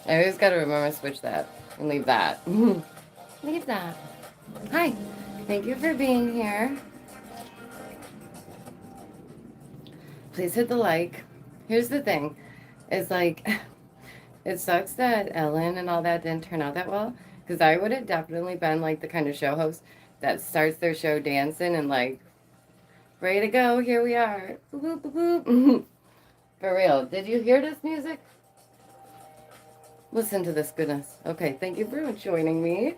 I always gotta remember to switch that and leave that. Leave that. Hi. Thank you for being here. Please hit the like. Here's the thing. It's like, it sucks that Ellen and all that didn't turn out that well. Because I would have definitely been like the kind of show host that starts their show dancing and like, ready to go, here we are. Boop, boop, boop, boop. For real. Did you hear this music? Listen to this goodness. Okay, thank you for joining me.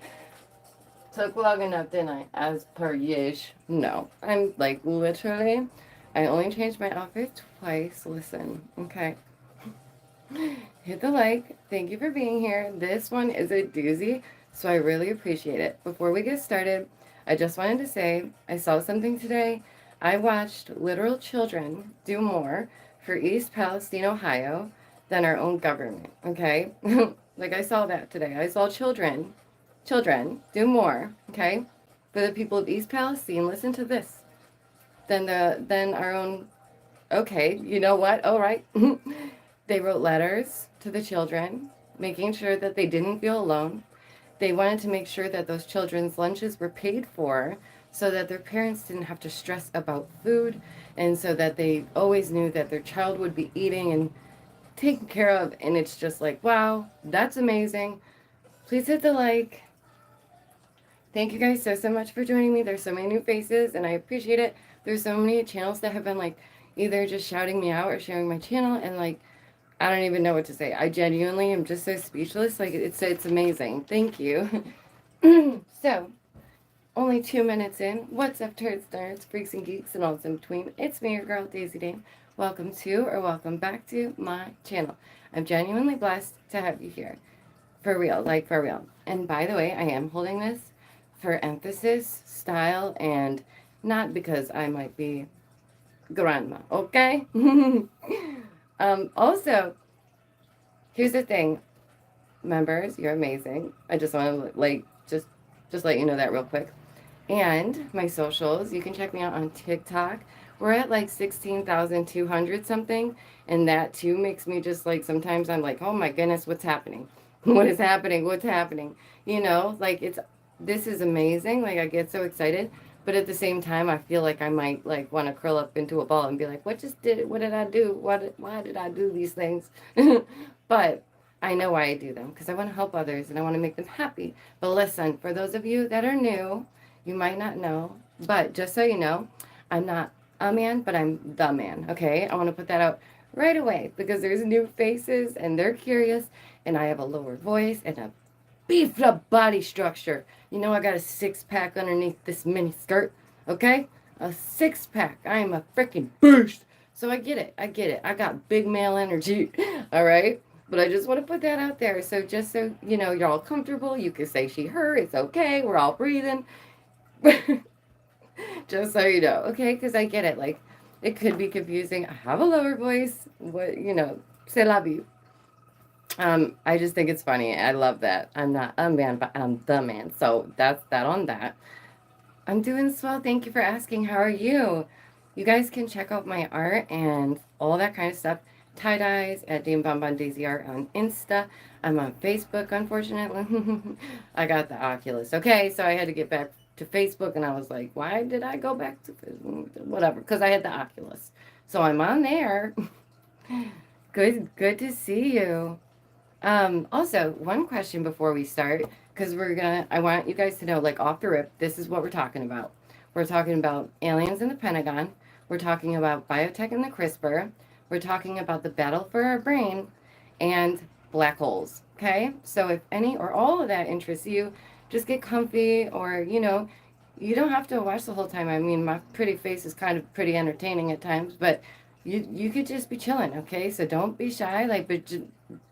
Took long enough, didn't I? As per yish. No. I'm like literally, I only changed my outfit twice. Listen, okay. Hit the like. Thank you for being here. This one is a doozy, so I really appreciate it. Before we get started, I just wanted to say I saw something today. I watched literal children do more for East Palestine, Ohio than our own government, okay? Like I saw that today. I saw children do more, okay, for the people of East Palestine. Listen to this. Than our own. Okay, you know what? All right. They wrote letters to the children, making sure that they didn't feel alone. They wanted to make sure that those children's lunches were paid for so that their parents didn't have to stress about food and so that they always knew that their child would be eating and taken care of. And it's just like, wow, that's amazing. Please hit the like. Thank you guys so much for joining me. There's so many new faces and I appreciate it. There's so many channels that have been like either just shouting me out or sharing my channel and like I don't even know what to say. I genuinely am just so speechless. Like it's amazing. Thank you. So, only 2 minutes in. What's up, turds, nerds, freaks, and geeks, and all in between? It's me, your girl, Daisy Dame. Welcome to or welcome back to my channel. I'm genuinely blessed to have you here. For real, like for real. And by the way, I am holding this for emphasis, style, and not because I might be grandma, okay? Also, here's the thing. Members, you're amazing. I just want to like just let you know that real quick. And my socials, you can check me out on TikTok. We're at like 16,200 something, and that too makes me just like sometimes I'm like, "Oh my goodness, what's happening? What is happening? What's happening?" You know, like this is amazing. Like I get so excited, but at the same time I feel like I might like want to curl up into a ball and be like, what did I do? Why did I do these things?" But I know why I do them because I want to help others and I want to make them happy. But listen, for those of you that are new, you might not know, but just so you know, I'm not a man, but I'm the man, okay? I want to put that out right away because there's new faces and they're curious and I have a lower voice and a beefed up body structure. You know, I got a six-pack underneath this mini skirt, okay? A six-pack. I am a freaking beast. So I get it. I get it. I got big male energy, all right? But I just want to put that out there. So just so, you know, you're all comfortable. You can say she, her. It's okay. We're all breathing. Just so you know, okay? Because I get it. Like, it could be confusing. I have a lower voice. What, you know, c'est la vie. I just think it's funny. I love that. I'm not a man, but I'm the man. So that's that on that. I'm doing swell. Thank you for asking. How are you? You guys can check out my art and all that kind of stuff. Tie-dyes at damevonbondaisyart on Insta. I'm on Facebook, unfortunately. I got the Oculus. Okay, so I had to get back to Facebook and I was like, why did I go back to Facebook? Whatever, because I had the Oculus. So I'm on there. Good to see you. Also, one question before we start, because I want you guys to know, like off the rip, this is what we're talking about. We're talking about aliens in the Pentagon. We're talking about biotech and the CRISPR. We're talking about the battle for our brain and black holes. Okay? So if any or all of that interests you, just get comfy or, you know, you don't have to watch the whole time. I mean, my pretty face is kind of pretty entertaining at times, but you could just be chilling, okay? So don't be shy, like, but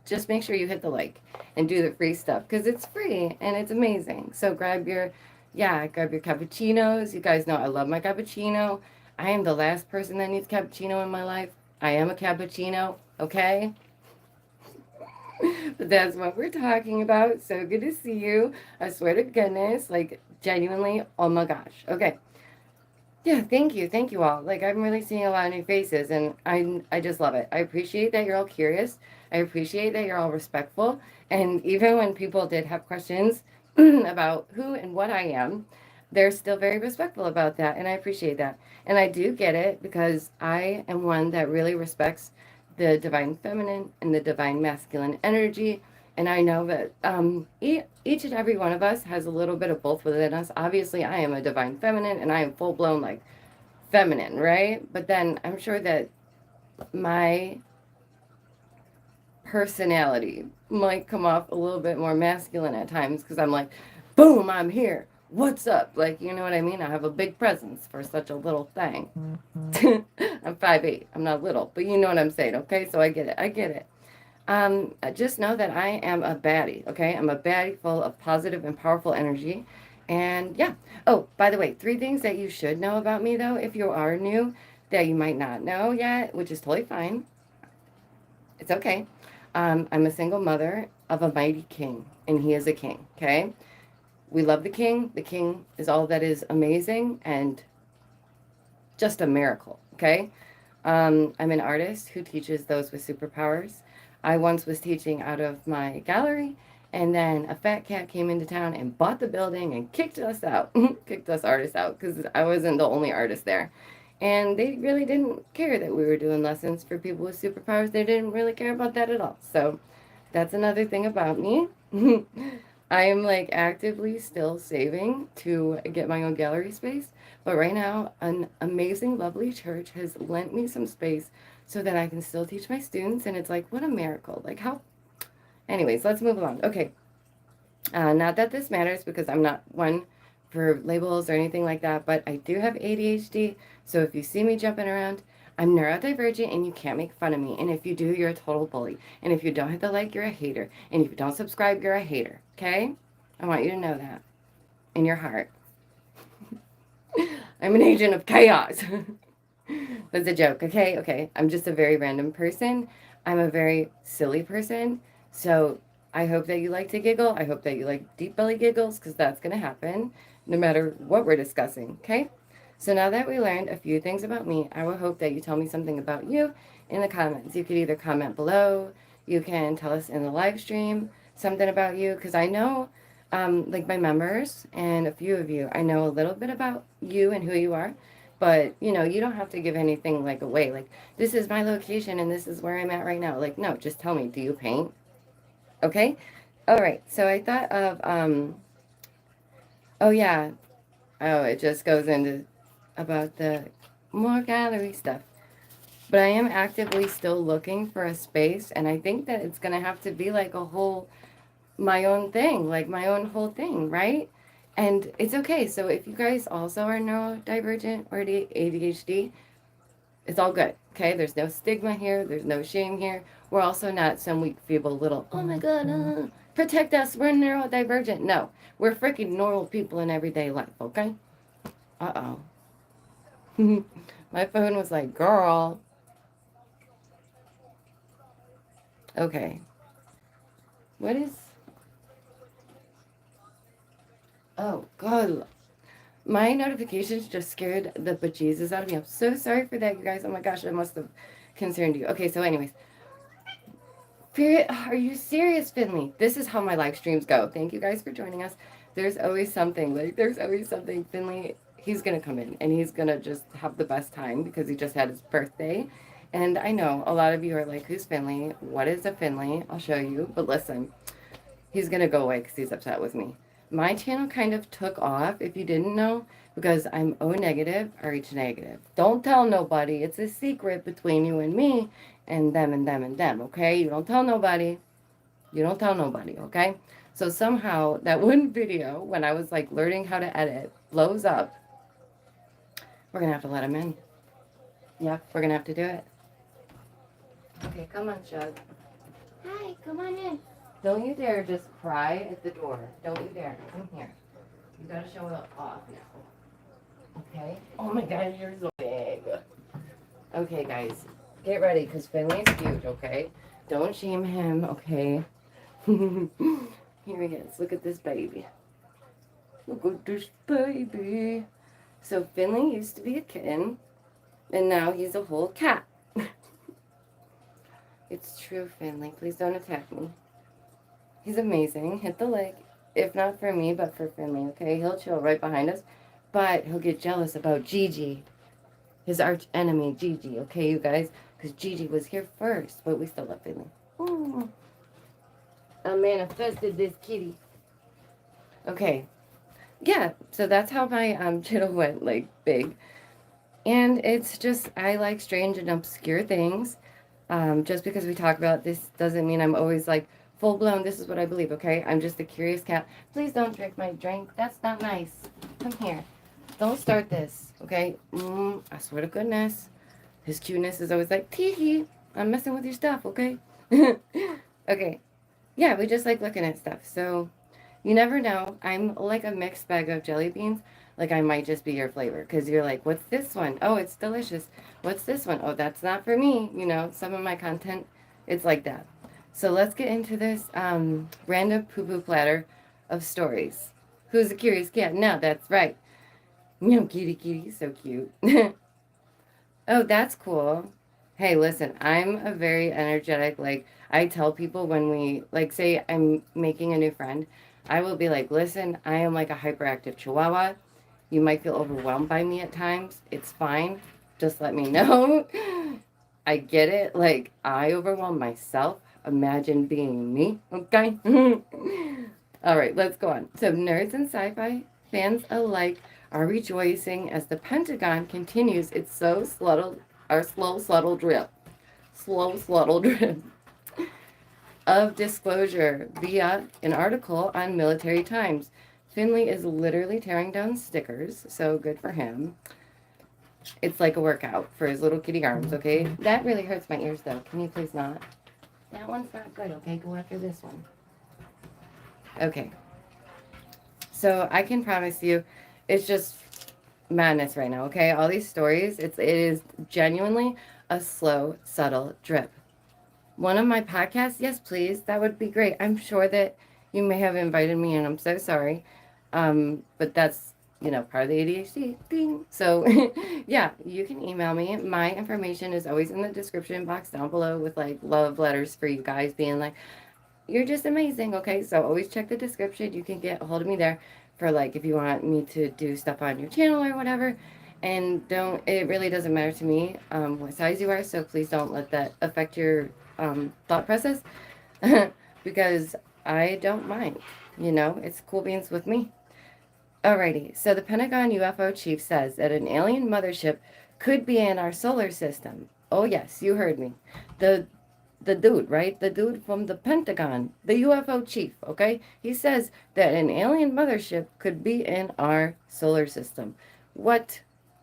just make sure you hit the like and do the free stuff because it's free and it's amazing. So grab your cappuccinos. You guys know I love my cappuccino. I am the last person that needs cappuccino in my life. I am a cappuccino, okay? But that's what we're talking about. So good to see you. I swear to goodness, like genuinely, oh my gosh. Okay. Yeah, thank you all. Like I'm really seeing a lot of new faces and I just love it. I appreciate that you're all curious. I appreciate that you're all respectful. And even when people did have questions about who and what I am, they're still very respectful about that. And I appreciate that. And I do get it because I am one that really respects the divine feminine and the divine masculine energy. And I know that each and every one of us has a little bit of both within us. Obviously, I am a divine feminine and I am full blown like feminine, right? But then I'm sure that my personality might come off a little bit more masculine at times because I'm like, boom, I'm here. What's up? Like, you know what I mean? I have a big presence for such a little thing. I'm 5'8". I'm not little, but you know what I'm saying, okay? So I get it. I get it. Just know that I am a baddie, okay? I'm a baddie full of positive and powerful energy. And yeah. Oh, by the way, 3 things that you should know about me, though, if you are new, that you might not know yet, which is totally fine. It's okay. I'm a single mother of a mighty king, and he is a king, okay? We love the king. The king is all that is amazing and just a miracle, okay? I'm an artist who teaches those with superpowers. I once was teaching out of my gallery, and then a fat cat came into town and bought the building and kicked us out, kicked us artists out, because I wasn't the only artist there. And they really didn't care that we were doing lessons for people with superpowers. They didn't really care about that at all. So that's another thing about me. I am like actively still saving to get my own gallery space. But right now, an amazing, lovely church has lent me some space so that I can still teach my students. And it's like, what a miracle. Like, how? Anyways, let's move along. Okay. Not that this matters because I'm not one for labels or anything like that, but I do have ADHD. So if you see me jumping around, I'm neurodivergent and you can't make fun of me. And if you do, you're a total bully. And if you don't hit the like, you're a hater. And if you don't subscribe, you're a hater. Okay? I want you to know that in your heart. I'm an agent of chaos. That's a joke. Okay? Okay. I'm just a very random person. I'm a very silly person. So I hope that you like to giggle. I hope that you like deep belly giggles because that's going to happen no matter what we're discussing. Okay? So now that we learned a few things about me, I will hope that you tell me something about you in the comments. You could either comment below, you can tell us in the live stream something about you, because I know, like my members and a few of you, I know a little bit about you and who you are, but you know, you don't have to give anything like away. Like, this is my location and this is where I'm at right now. Like, no, just tell me, do you paint? Okay? All right. So I thought of, oh yeah, oh, it just goes into about the more gallery stuff. But I am actively still looking for a space, and I think that it's going to have to be like a whole, my own thing, like my own whole thing, right? And it's okay. So if you guys also are neurodivergent or ADHD, it's all good, okay? There's no stigma here. There's no shame here. We're also not some weak, feeble little, oh my God, protect us, we're neurodivergent. No, we're freaking normal people in everyday life, okay? Uh-oh. My phone was like, girl. Okay. What is... Oh, God. My notifications just scared the bejesus out of me. I'm so sorry for that, you guys. Oh my gosh, I must have concerned you. Okay, so anyways. Are you serious, Finley? This is how my live streams go. Thank you guys for joining us. There's always something. Like, there's always something. Finley, he's going to come in and he's going to just have the best time because he just had his birthday. And I know a lot of you are like, who's Finley? What is a Finley? I'll show you. But listen, he's going to go away because he's upset with me. My channel kind of took off, if you didn't know, because I'm O negative, RH negative. Don't tell nobody. It's a secret between you and me and them and them and them, okay? You don't tell nobody. You don't tell nobody, okay? So somehow that one video, when I was like learning how to edit, blows up. We're going to have to let him in. Yep, we're going to have to do it. Okay, come on, Shug. Hi, come on in. Don't you dare just cry at the door. Don't you dare. Come here. You gotta show it off now. Okay? Oh my God, you're so big. Okay, guys. Get ready, because Finley's huge, okay? Don't shame him, okay? Here he is. Look at this baby. Look at this baby. So Finley used to be a kitten, and now he's a whole cat. It's true, Finley. Please don't attack me. He's amazing. Hit the like. If not for me, but for Finley, okay? He'll chill right behind us. But he'll get jealous about Gigi. His arch enemy, Gigi, okay, you guys? Because Gigi was here first. But we still love Finley. Ooh. I manifested this kitty. Okay. Yeah, so that's how my channel went, like, big. And it's just, I like strange and obscure things. Just because we talk about this doesn't mean I'm always like, full-blown, this is what I believe, okay? I'm just a curious cat. Please don't drink my drink. That's not nice. Come here. Don't start this, okay? I swear to goodness. His cuteness is always like, tee-hee, I'm messing with your stuff, okay? Okay. Yeah, we just like looking at stuff. So, you never know. I'm like a mixed bag of jelly beans. Like, I might just be your flavor. Because you're like, what's this one? Oh, it's delicious. What's this one? Oh, that's not for me. You know, some of my content, it's like that. So let's get into this random poo-poo platter of stories. Who's a curious cat? No, that's right. You know, kitty, kitty, so cute. Oh, that's cool. Hey, listen, I'm a very energetic, like, I tell people when we, like, say I'm making a new friend, I will be like, listen, I am like a hyperactive chihuahua. You might feel overwhelmed by me at times. It's fine. Just let me know. I get it. Like, I overwhelm myself. Imagine being me, okay? All right, let's go on. So, nerds and sci-fi fans alike are rejoicing as the Pentagon continues its slow, subtle drip of disclosure via an article on Military Times. Finley is literally tearing down stickers, so good for him. It's like a workout for his little kitty arms, okay? That really hurts my ears, though. Can you please not? That one's not good, okay? Go after this one. Okay. So I can promise you, it's just madness right now, okay? All these stories, it is genuinely a slow, subtle drip. One of my podcasts, yes, please. That would be great. I'm sure that you may have invited me, and I'm so sorry. But that's, you know, part of the ADHD thing. So, yeah, you can email me. My information is always in the description box down below with, like, love letters for you guys being like, you're just amazing, okay? So always check the description. You can get a hold of me there for, like, if you want me to do stuff on your channel or whatever. And it really doesn't matter to me what size you are, so please don't let that affect your thought process because I don't mind, you know, it's cool beans with me. Alrighty, so the Pentagon UFO chief says that an alien mothership could be in our solar system. Oh yes, you heard me. The dude, right? The dude from the Pentagon, the UFO chief, okay? He says that an alien mothership could be in our solar system. What?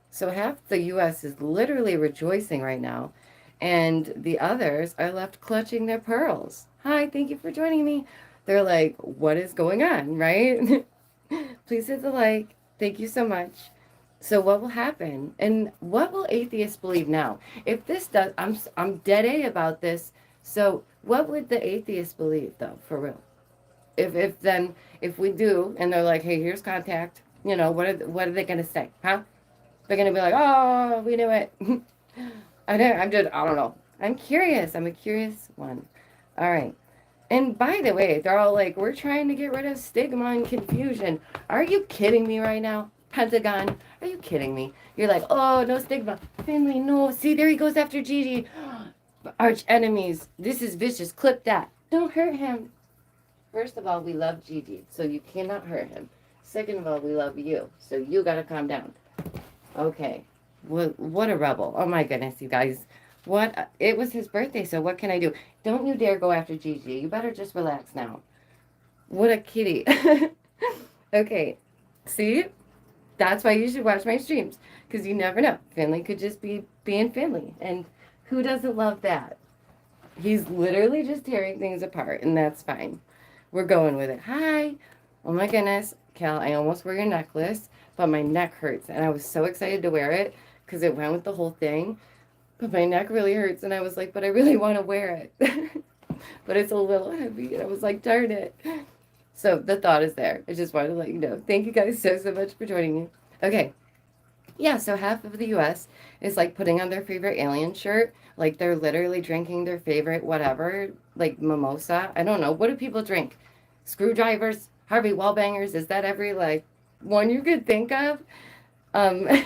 So half the US is literally rejoicing right now, and the others are left clutching their pearls. Hi, thank you for joining me. They're like, what is going on, right? Please hit the like. Thank you so much. So what will happen? And what will atheists believe now? If this does, I'm dead A about this. So what would the atheists believe though, for real? If we do, and they're like, hey, here's contact, you know, what are they gonna say? Huh? They're gonna be like, oh, we knew it. I don't know. I'm curious. I'm a curious one. All right. And by the way, they're all like, we're trying to get rid of stigma and confusion. Are you kidding me right now? Pentagon, are you kidding me? You're like, oh, no stigma. Finley, no. See, there he goes after Gigi. Arch enemies. This is vicious. Clip that. Don't hurt him. First of all, we love Gigi, so you cannot hurt him. Second of all, we love you, so you gotta calm down. Okay. What a rebel. Oh my goodness, you guys. What? It was his birthday, so what can I do? Don't you dare go after Gigi. You better just relax now. What a kitty. Okay. See? That's why you should watch my streams, because you never know. Finley could just be being Finley, and who doesn't love that? He's literally just tearing things apart, and that's fine. We're going with it. Hi. Oh my goodness. Cal, I almost wore your necklace, but my neck hurts, and I was so excited to wear it because it went with the whole thing. But my neck really hurts, and I was like, but I really want to wear it. But it's a little heavy, and I was like, darn it. So the thought is there. I just wanted to let you know. Thank you guys so much for joining me. Okay. Yeah, so half of the US is like putting on their favorite alien shirt. Like they're literally drinking their favorite whatever, like mimosa. I don't know. What do people drink? Screwdrivers? Harvey Wallbangers? Is that every like one you could think of? Um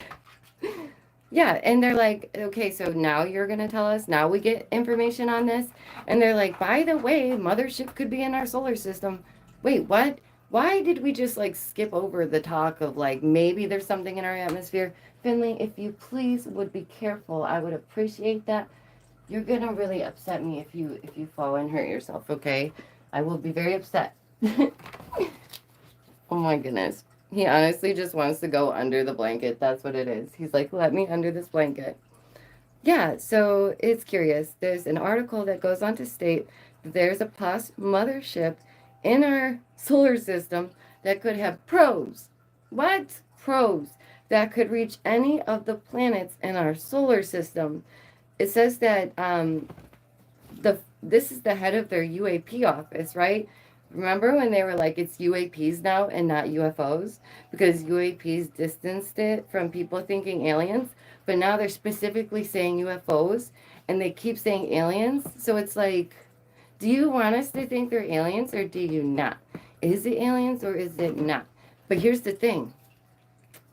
yeah, and they're like, okay, so now you're gonna tell us, now we get information on this. And they're like, by the way, mothership could be in our solar system. Wait, what? Why did we just like skip over the talk of like maybe there's something in our atmosphere? Finley, if you please would be careful, I would appreciate that. You're gonna really upset me if you fall and hurt yourself, okay? I will be very upset. Oh my goodness. He honestly just wants to go under the blanket. That's what it is. He's like, let me under this blanket. Yeah, so it's curious. There's an article that goes on to state that there's a past mothership in our solar system that could have probes. What? Probes that could reach any of the planets in our solar system. It says that this is the head of their UAP office, right? Remember when they were like, it's UAPs now and not UFOs? Because UAPs distanced it from people thinking aliens, but now they're specifically saying UFOs and they keep saying aliens. So it's like, do you want us to think they're aliens or do you not? Is it aliens or is it not? But here's the thing,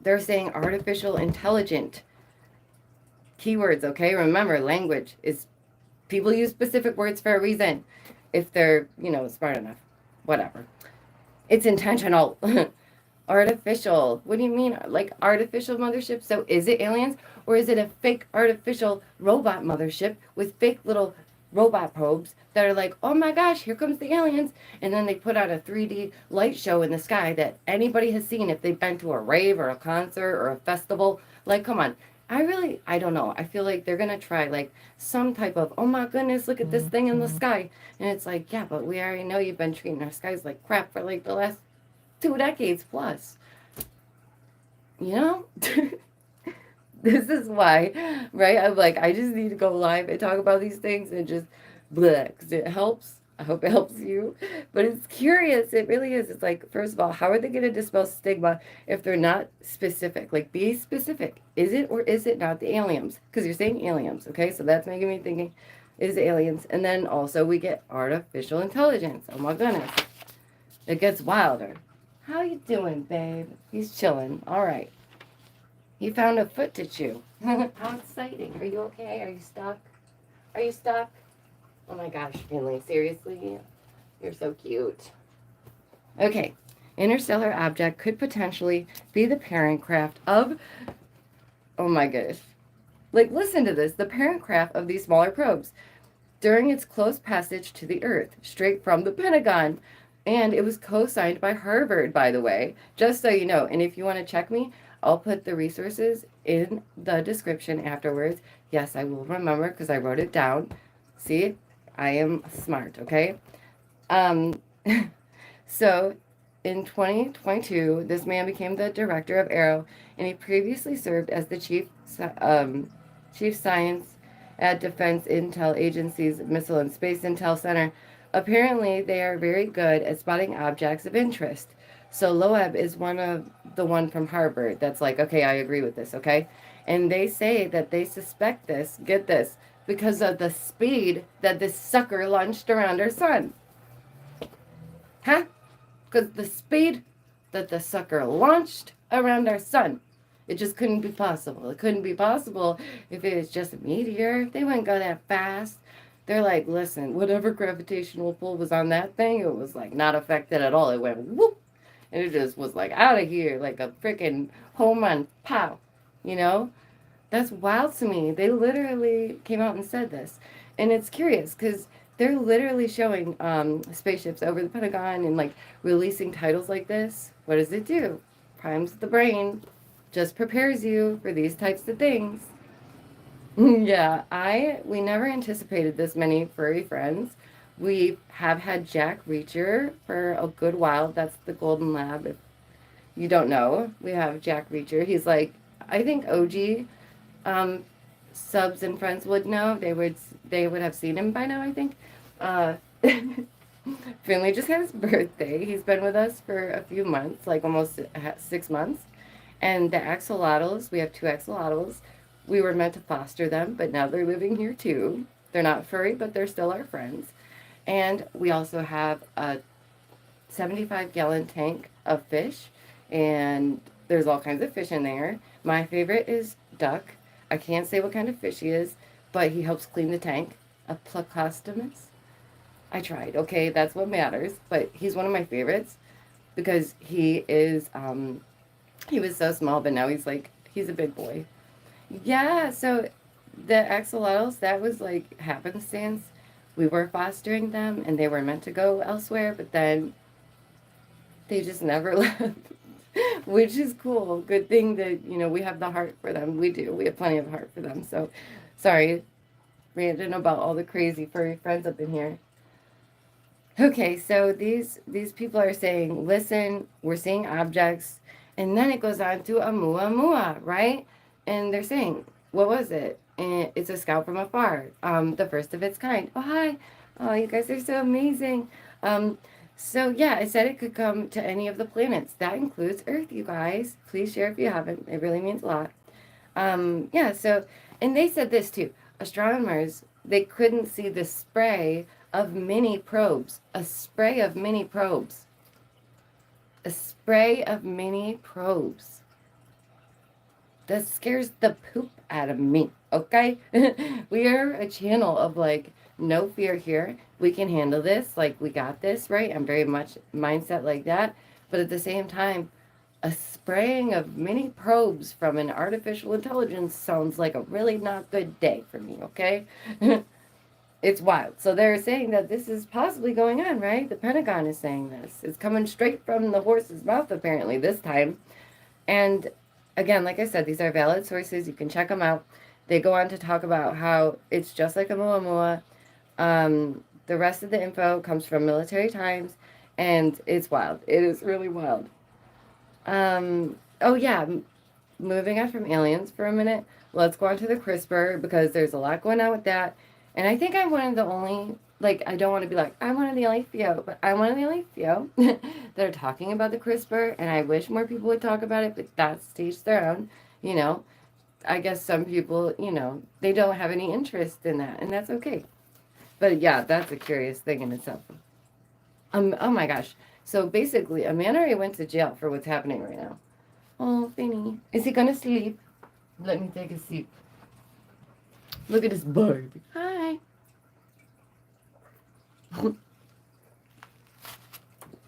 they're saying artificial intelligent keywords, okay? Remember, language is, people use specific words for a reason if they're, smart enough. Whatever. It's intentional. Artificial. What do you mean? Like artificial mothership? So is it aliens or is it a fake artificial robot mothership with fake little robot probes that are like, oh my gosh, here comes the aliens. And then they put out a 3D light show in the sky that anybody has seen if they've been to a rave or a concert or a festival. Like, come on. I don't know. I feel like they're going to try like some type of, oh my goodness, look at this thing in the sky. And it's like, yeah, but we already know you've been treating our skies like crap for like the last 2 decades plus. You know? This is why, right? I'm like, I just need to go live and talk about these things and just bleh, because it helps. I hope it helps you. But it's curious. It really is. It's like, first of all, how are they going to dispel stigma if they're not specific? Like, be specific. Is it or is it not the aliens? Because you're saying aliens, okay? So that's making me thinking, is aliens. And then also we get artificial intelligence. Oh my goodness. It gets wilder. How you doing, babe? He's chilling. All right. He found a foot to chew. How exciting. Are you okay? Are you stuck? Are you stuck? Oh my gosh, Finley, seriously? You're so cute. Okay. Interstellar object could potentially be the parent craft of, oh my gosh. Like, listen to this. The parent craft of these smaller probes during its close passage to the Earth, straight from the Pentagon. And it was co-signed by Harvard, by the way, just so you know. And if you want to check me, I'll put the resources in the description afterwards. Yes, I will remember because I wrote it down. See, I am smart, okay? So in 2022, this man became the director of Arrow, and he previously served as the chief science at Defense Intel Agency's Missile and Space Intel Center. Apparently, they are very good at spotting objects of interest. So Loeb is the one from Harvard that's like, okay, I agree with this, okay? And they say that they suspect this, get this, because of the speed that this sucker launched around our sun. Huh? Because the speed that the sucker launched around our sun. It just couldn't be possible. It couldn't be possible if it was just a meteor. They wouldn't go that fast. They're like, listen, whatever gravitational pull was on that thing, it was like not affected at all. It went whoop. And it just was like out of here, like a freaking home run, pow. You know? That's wild to me. They literally came out and said this. And it's curious because they're literally showing spaceships over the Pentagon and like releasing titles like this. What does it do? Primes the brain. Just prepares you for these types of things. Yeah, we never anticipated this many furry friends. We have had Jack Reacher for a good while. That's the Golden Lab. If you don't know, we have Jack Reacher. He's like, I think OG subs and friends would know. They would have seen him by now, I think. Finley just had his birthday. He's been with us for a few months, like almost 6 months. And the axolotls, we have two axolotls. We were meant to foster them, but now they're living here too. They're not furry, but they're still our friends. And we also have a 75-gallon tank of fish, and there's all kinds of fish in there. My favorite is duck. I can't say what kind of fish he is, but he helps clean the tank. A plecostomus. I tried. Okay, that's what matters. But he's one of my favorites because he was so small, but now he's a big boy. Yeah, so the axolotls, that was like happenstance. We were fostering them and they were meant to go elsewhere, but then they just never left, which is cool. Good thing that, we have the heart for them. We do. We have plenty of heart for them. So, sorry, ranting about all the crazy furry friends up in here. Okay, so these people are saying, listen, we're seeing objects, and then it goes on to a mua, right? And they're saying, what was it? And it's a scout from afar, the first of its kind. Oh, hi. Oh, you guys are so amazing. So yeah, it said it could come to any of the planets. That includes Earth, you guys. Please share if you haven't. It really means a lot. Yeah, so, and they said this too. Astronomers, they couldn't see the spray of mini probes. A spray of mini probes. A spray of mini probes. That scares the poop out of me, okay? We are a channel of like, no fear here. We can handle this. Like, we got this, right? I'm very much mindset like that. But at the same time, a spraying of mini probes from an artificial intelligence sounds like a really not good day for me, okay? It's wild. So they're saying that this is possibly going on, right? The Pentagon is saying this. It's coming straight from the horse's mouth, apparently, this time. And again, like I said, these are valid sources. You can check them out. They go on to talk about how it's just like a muamua. The rest of the info comes from Military Times, and it's wild. It is really wild. Oh yeah, moving on from aliens for a minute, let's go on to the CRISPR because there's a lot going on with that. And I think I'm one of the only, like, I don't want to be like, I'm one of the only few, but I'm one of the only few that are talking about the CRISPR, and I wish more people would talk about it, but that's to each their own, you know. I guess some people, they don't have any interest in that, and that's okay. But yeah, that's a curious thing in itself. Oh my gosh. So basically, a man already went to jail for what's happening right now. Oh, Finny. Is he gonna sleep? Let me take a seat. Look at this bird. Hi.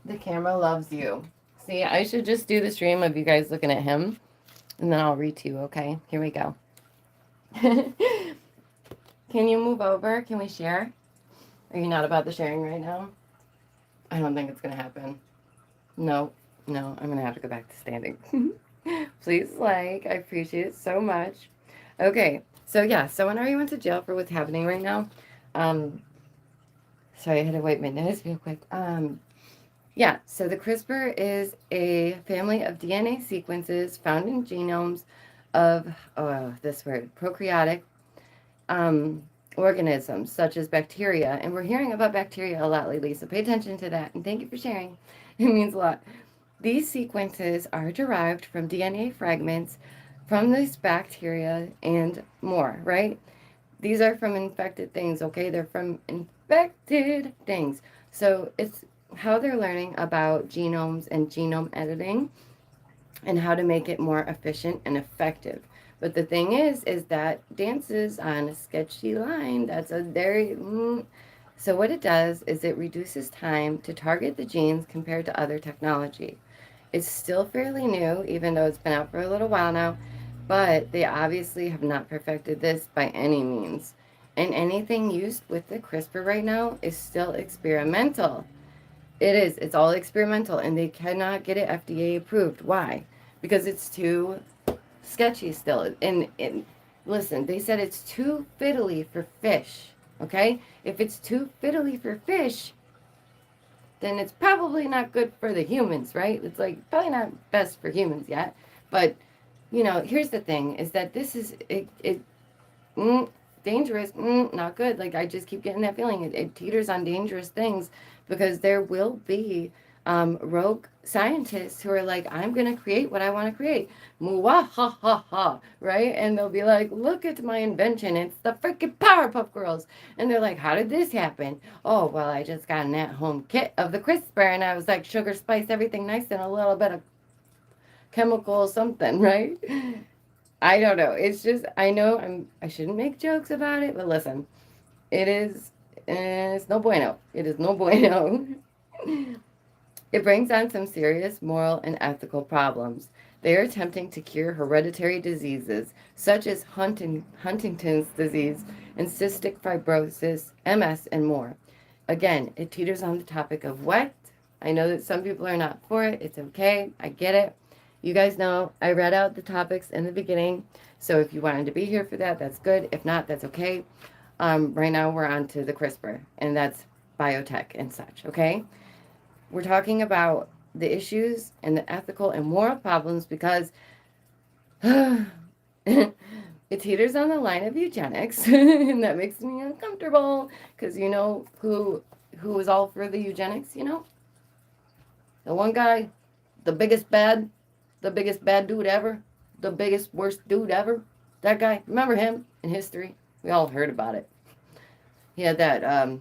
The camera loves you. See, I should just do the stream of you guys looking at him, and then I'll read to you, okay? Here we go. Can you move over? Can we share? Are you not about the sharing right now? I don't think it's going to happen. No, I'm going to have to go back to standing. Please like. I appreciate it so much. Okay, so yeah, someone already went to jail for what's happening right now. Sorry, I had to wipe my nose real quick. Yeah, so the CRISPR is a family of DNA sequences found in genomes of, this word, prokaryotic organisms such as bacteria. And we're hearing about bacteria a lot lately, so pay attention to that. And thank you for sharing. It means a lot. These sequences are derived from DNA fragments from this bacteria and more, right? These are from infected things, okay? They're from infected things. So it's how they're learning about genomes and genome editing and how to make it more efficient and effective. But the thing is that dances on a sketchy line. That's a very... So what it does is it reduces time to target the genes compared to other technology. It's still fairly new, even though it's been out for a little while now, but they obviously have not perfected this by any means. And anything used with the CRISPR right now is still experimental. It is. It's all experimental, and they cannot get it FDA approved. Why? Because it's too sketchy still. And listen, they said it's too fiddly for fish. Okay? If it's too fiddly for fish, then it's probably not good for the humans, right? It's like probably not best for humans yet. But, here's the thing, is that this is dangerous, not good. Like, I just keep getting that feeling. It teeters on dangerous things because there will be rogue scientists who are like, I'm going to create what I want to create. Mwah, ha, ha, ha, right? And they'll be like, look at my invention. It's the freaking Powerpuff Girls. And they're like, how did this happen? Oh, well, I just got an at-home kit of the CRISPR, and I was like, sugar, spice, everything nice, and a little bit of chemical something, right? I don't know. It's just, I know I shouldn't make jokes about it, but listen, it is, it's no bueno. It is no bueno. It brings on some serious moral and ethical problems. They are attempting to cure hereditary diseases such as Huntington's disease and cystic fibrosis, MS, and more. Again, it teeters on the topic of what? I know that some people are not for it. It's okay. I get it. You guys know I read out the topics in the beginning. So if you wanted to be here for that, that's good. If not, that's okay. Right now we're on to the CRISPR, and that's biotech and such, okay? We're talking about the issues and the ethical and moral problems because it teeters on the line of eugenics, and that makes me uncomfortable because you know who is all for the eugenics, you know? The one guy, the biggest bad dude ever, the biggest worst dude ever. That guy, remember him in history? We all heard about it. He had that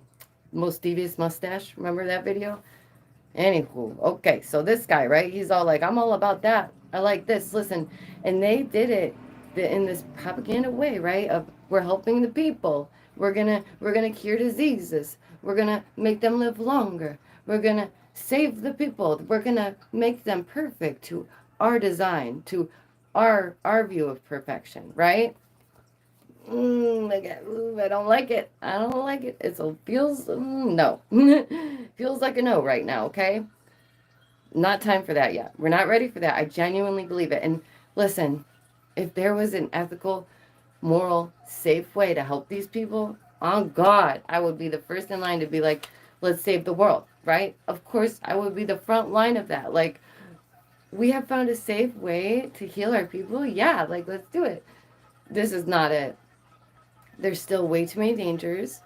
most devious mustache. Remember that video? Anywho, okay, so this guy, right? He's all like, I'm all about that. I like this. Listen, and they did it in this propaganda way, right? Of we're helping the people. We're gonna cure diseases. We're gonna make them live longer. We're gonna save the people. We're gonna make them perfect to our design, to our view of perfection, right? I don't like it. I don't like it. It feels no. Feels like a no right now, okay? Not time for that yet. We're not ready for that. I genuinely believe it. And listen, if there was an ethical, moral, safe way to help these people, on God, I would be the first in line to be like, let's save the world, right? Of course, I would be the front line of that. Like, we have found a safe way to heal our people. Yeah, like, let's do it. This is not it. There's still way too many dangers.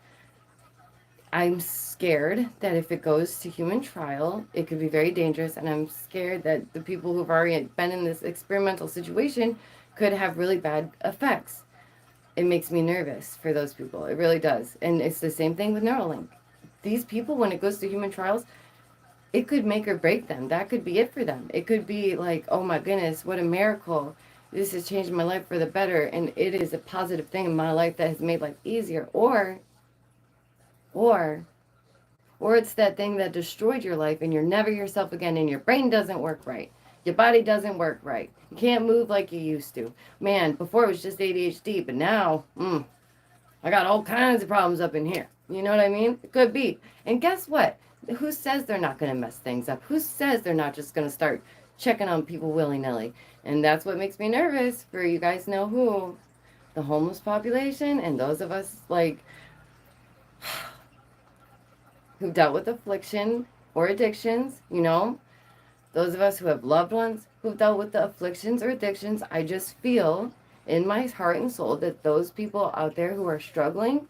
I'm scared that if it goes to human trial, it could be very dangerous. And I'm scared that the people who've already been in this experimental situation could have really bad effects. It makes me nervous for those people. It really does. And it's the same thing with Neuralink. These people, when it goes to human trials, it could make or break them. That could be it for them. It could be like, oh my goodness, what a miracle. This has changed my life for the better, and it is a positive thing in my life that has made life easier. Or it's that thing that destroyed your life and you're never yourself again and your brain doesn't work right. Your body doesn't work right. You can't move like you used to. Man, before it was just ADHD, but now, I got all kinds of problems up in here. You know what I mean? It could be. And guess what? Who says they're not going to mess things up? Who says they're not just going to start checking on people willy-nilly? And that's what makes me nervous for you guys know who. The homeless population and those of us like who dealt with affliction or addictions, you know, those of us who have loved ones who've dealt with the afflictions or addictions, I just feel in my heart and soul that those people out there who are struggling,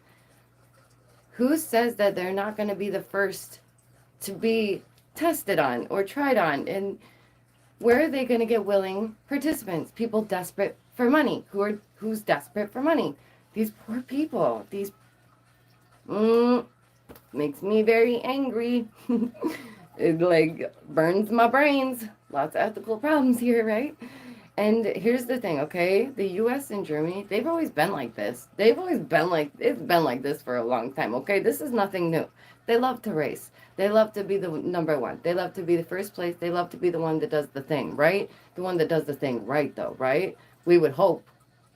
who says that they're not going to be the first to be tested on or tried on? And where are they going to get willing participants? People desperate for money. Who's desperate for money? These poor people. These makes me very angry. It like burns my brains. Lots of ethical problems here, right? And here's the thing, okay? The US and Germany, they've always been like this. They've always been like, it's been like this for a long time, okay? This is nothing new. They love to race. They love to be the number one. They love to be the first place. They love to be the one that does the thing, right? The one that does the thing right, though, right? We would hope.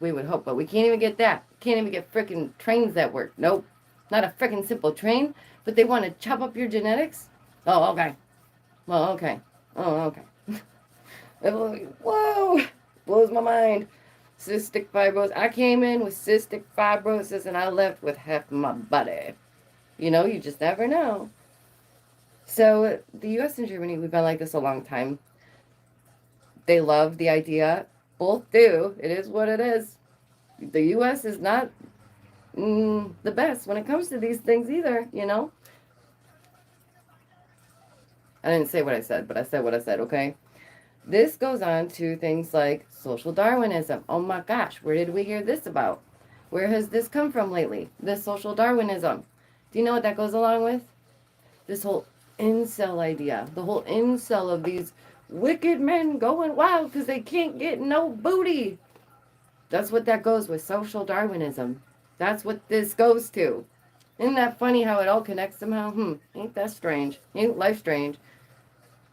We would hope, but we can't even get that. Can't even get freaking trains that work. Nope. Not a freaking simple train, but they want to chop up your genetics? Oh, okay. Well, okay. Oh, okay. Whoa! Blows my mind. Cystic fibrosis. I came in with cystic fibrosis and I left with half my body. You know, you just never know. So the US and Germany, we've been like this a long time. They love the idea. Both do. It is what it is. The US is not the best when it comes to these things either, you know. I didn't say what I said, but I said what I said, okay? This goes on to things like social Darwinism. Oh my gosh, where did we hear this about? Where has this come from lately? This social Darwinism. Do you know what that goes along with? This whole incel idea. The whole incel of these wicked men going wild because they can't get no booty. That's what that goes with, social Darwinism. That's what this goes to. Isn't that funny how it all connects somehow? Ain't that strange? Ain't life strange?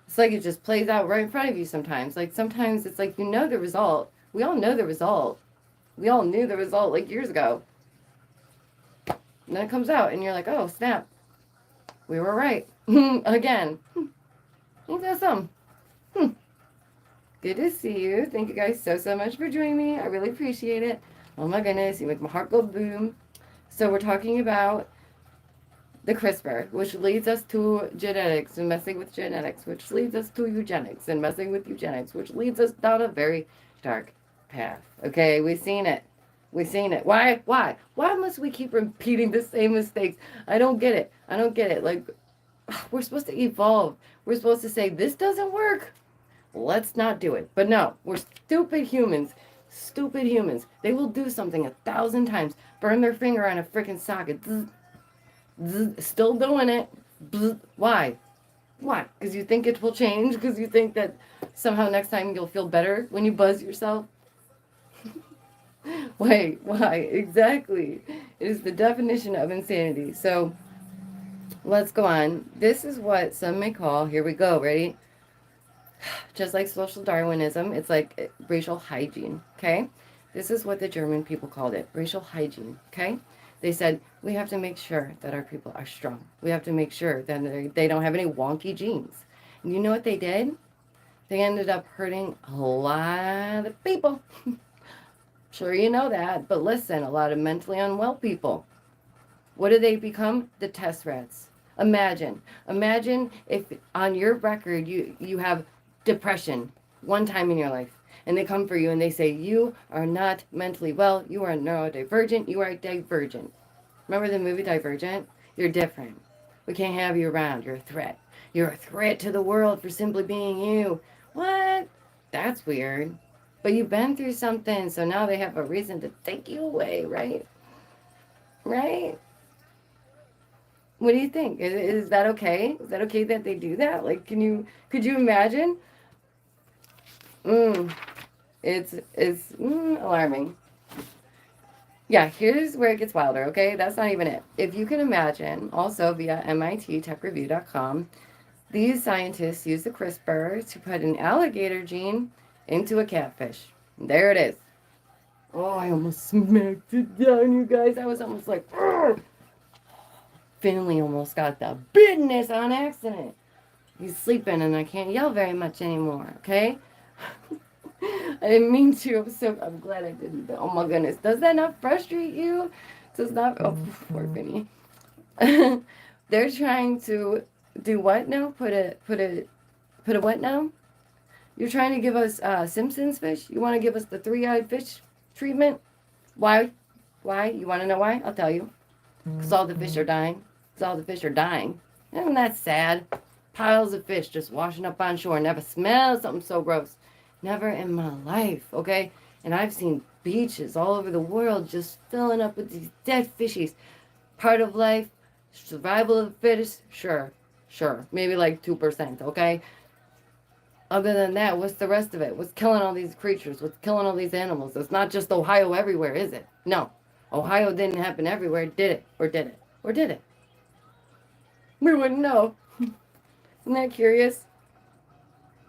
It's like it just plays out right in front of you sometimes. Like sometimes it's like you know the result. We all know the result. We all knew the result like years ago. And then it comes out and you're like, oh, snap. We were right. Again. Ain't that something? Good to see you. Thank you guys so much for joining me. I really appreciate it. Oh my goodness, you make my heart go boom. So we're talking about the CRISPR, which leads us to genetics and messing with genetics, which leads us to eugenics and messing with eugenics, which leads us down a very dark path. Okay, we've seen it. We've seen it. Why? Why must we keep repeating the same mistakes? I don't get it. I don't get it. Like, we're supposed to evolve. We're supposed to say, this doesn't work. Let's not do it. But no, we're stupid humans. Stupid humans. They will do something 1,000 times. Burn their finger on a freaking socket. Still doing it. Why? Why? Because you think it will change? Because you think that somehow next time you'll feel better when you buzz yourself? Wait, why? Exactly. It is the definition of insanity. So let's go on. This is what some may call, here we go, ready? Just like social Darwinism, it's like racial hygiene, okay? This is what the German people called it, racial hygiene, okay? They said, we have to make sure that our people are strong. We have to make sure that they don't have any wonky genes. And you know what they did? They ended up hurting a lot of people. Sure, you know that, but listen, a lot of mentally unwell people. What do they become? The test rats. Imagine if on your record you have depression one time in your life, and they come for you and they say, you are not mentally well, you are neurodivergent, you are divergent. Remember the movie Divergent? You're different. We can't have you around. You're a threat. You're a threat to the world for simply being you. What? That's weird. But you've been through something, so now they have a reason to take you away, right? Right? What do you think? Is that okay? Is that okay that they do that? Like, could you imagine? It's alarming. Yeah, here's where it gets wilder, okay? That's not even it. If you can imagine, also via mittechreview.com, these scientists use the CRISPR to put an alligator gene into a catfish. There it is. Oh, I almost smacked it down, you guys. I was almost like, Argh! Finley almost got the business on accident. He's sleeping and I can't yell very much anymore, okay? I didn't mean to. I'm glad I didn't. Oh my goodness. Does that not frustrate you? Does not? Oh, poor Vinny. They're trying to do what now? Put a what now? You're trying to give us Simpsons fish? You want to give us the three-eyed fish treatment? Why? Why? You want to know why? I'll tell you. Because all the fish are dying. Because all the fish are dying. Isn't that sad? Piles of fish just washing up on shore. Never smelled something so gross. Never in my life, okay? And I've seen beaches all over the world just filling up with these dead fishies. Part of life, survival of the fittest, sure. Maybe like 2%, okay? Other than that, what's the rest of it? What's killing all these creatures? What's killing all these animals? It's not just Ohio everywhere, is it? No. Ohio didn't happen everywhere, did it? Or did it? Or did it? We wouldn't know. Isn't that curious?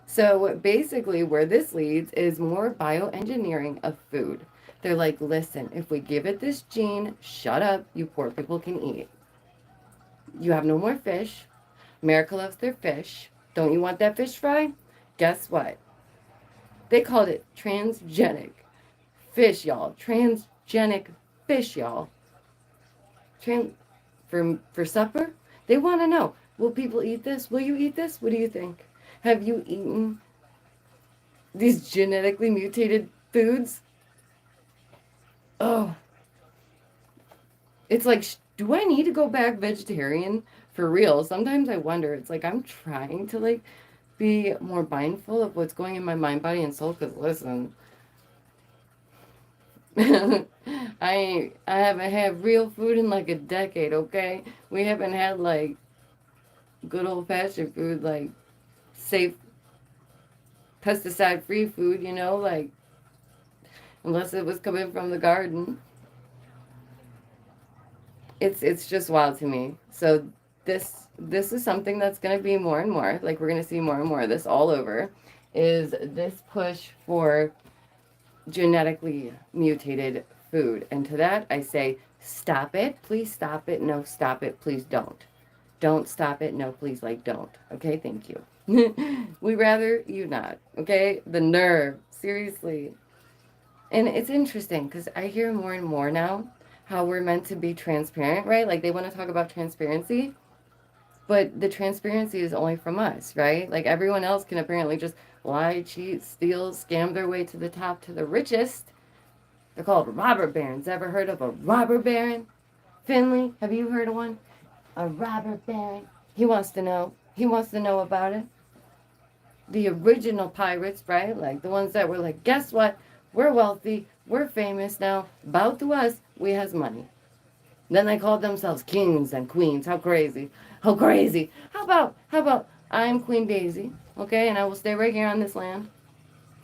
So basically where this leads is more bioengineering of food. They're like, listen, if we give it this gene, shut up, you poor people can eat. You have no more fish. America loves their fish. Don't you want that fish fry? Guess what? They called it transgenic fish, y'all. Transgenic fish, y'all. For supper? They want to know, will people eat this? Will you eat this? What do you think? Have you eaten these genetically mutated foods? Oh. It's like, do I need to go back vegetarian For real. Sometimes I wonder, it's like I'm trying to like be more mindful of what's going in my mind, body, and soul. Because listen, I haven't had real food in like a decade, okay? We haven't had like good old fashioned food, like safe pesticide free food, you know, like unless it was coming from the garden. It's just wild to me. So this is something that's going to be more and more, like we're going to see more and more of this all over, is this push for genetically mutated food. And to that I say, stop it, please stop it. No, stop it, please don't. Don't stop it. No, please, like, don't. Okay, thank you. We rather you not. Okay, the nerve, seriously. And it's interesting because I hear more and more now how we're meant to be transparent, right? Like they want to talk about transparency, but the transparency is only from us, right? Like everyone else can apparently just lie, cheat, steal, scam their way to the top, to the richest. They're called robber barons. Ever heard of a robber baron? Finley, have you heard of one? A robber baron. He wants to know. He wants to know about it. The original pirates, right? Like the ones that were like, guess what? We're wealthy. We're famous now. Bow to us. We has money. Then they called themselves kings and queens. How crazy. How crazy. How about I'm Queen Daisy, okay? And I will stay right here on this land.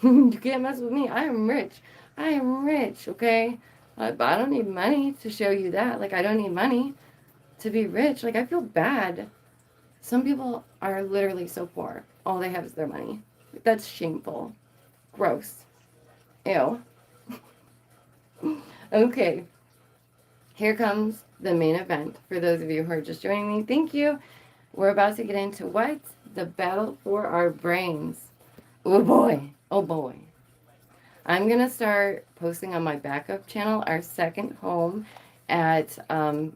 You can't mess with me. I am rich. I am rich, okay? But I don't need money to show you that. Like, I don't need money to be rich. Like, I feel bad. Some people are literally so poor. All they have is their money. That's shameful. Gross. Ew. Okay. Here comes the main event. For those of you who are just joining me, thank you. We're about to get into what? The battle for our brains. Oh boy. Oh boy. I'm going to start posting on my backup channel, our second home at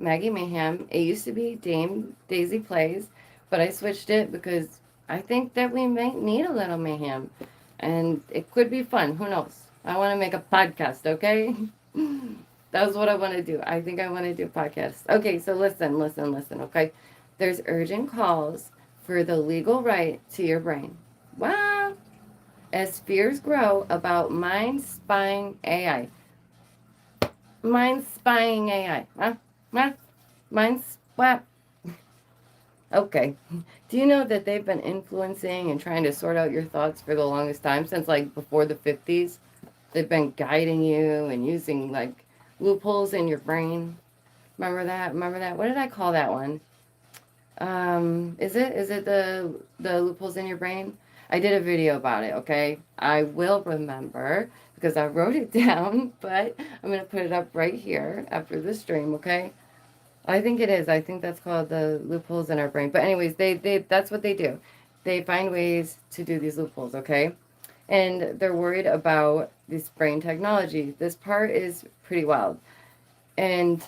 Maggie Mayhem. It used to be Dame Daisy Plays, but I switched it because I think that we might need a little mayhem. And it could be fun. Who knows? I want to make a podcast, okay? That's what I want to do. I think I want to do podcasts. Okay, so listen, okay? There's urgent calls for the legal right to your brain. Wow. As fears grow about mind spying AI. Mind spying AI. Huh? Huh? Mind spy. Okay. Do you know that they've been influencing and trying to sort out your thoughts for the longest time, since like before the 50s? They've been guiding you and using like loopholes in your brain. Remember that? Remember that? What did I call that one? Is it the loopholes in your brain? I did a video about it, okay? I will remember because I wrote it down, but I'm going to put it up right here after the stream, okay? I think it is. I think that's called the loopholes in our brain. But anyways, they that's what they do. They find ways to do these loopholes, okay? And they're worried about this brain technology. This part is pretty wild. And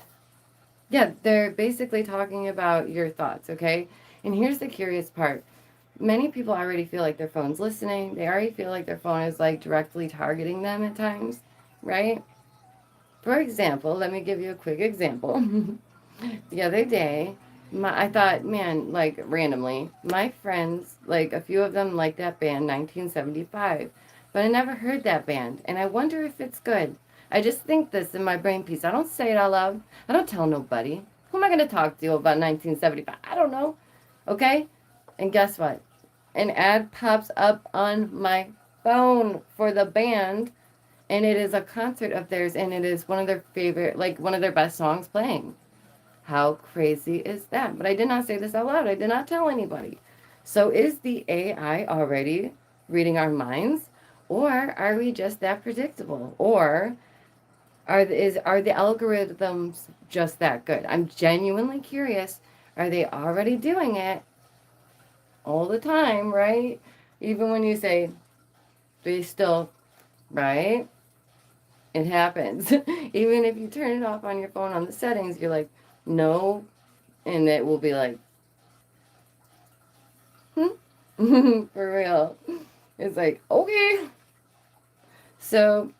yeah, they're basically talking about your thoughts, okay? And here's the curious part. Many people already feel like their phone's listening. They already feel like their phone is like directly targeting them at times, right? For example, let me give you a quick example. The other day, I thought, man, like randomly, my friends, like a few of them like that band 1975, but I never heard that band, and I wonder if it's good. I just think this in my brain piece. I don't say it out loud. I don't tell nobody. Who am I going to talk to about 1975? I don't know. Okay? And guess what? An ad pops up on my phone for the band, and it is a concert of theirs, and it is one of their favorite, like one of their best songs playing. How crazy is that? But I did not say this out loud. I did not tell anybody. So is the AI already reading our minds? Or are we just that predictable? Or are the algorithms just that good? I'm genuinely curious. Are they already doing it all the time, right? Even when you say, they still, right? It happens. Even if you turn it off on your phone on the settings, you're like, no, and it will be like, for real. It's like, okay. So,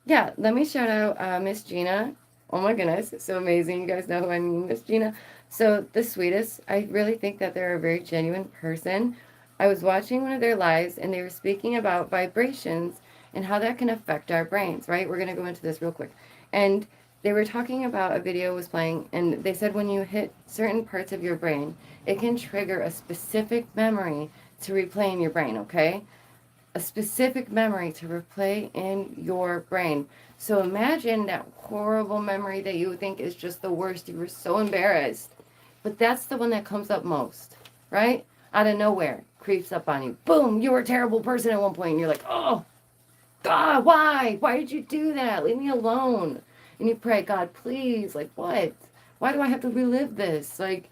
yeah, let me shout out Miss Gina. Oh my goodness, it's so amazing. You guys know who I mean, Miss Gina. So the sweetest, I really think that they're a very genuine person. I was watching one of their lives and they were speaking about vibrations and how that can affect our brains, right? We're going to go into this real quick. And they were talking about a video was playing and they said when you hit certain parts of your brain, it can trigger a specific memory to replay in your brain, okay? A specific memory to replay in your brain. So imagine that horrible memory that you think is just the worst. You were so embarrassed. But that's the one that comes up most, right? Out of nowhere, creeps up on you. Boom, you were a terrible person at one point. And you're like, oh, God, why? Why did you do that? Leave me alone. And you pray, God, please, like what? Why do I have to relive this? Like,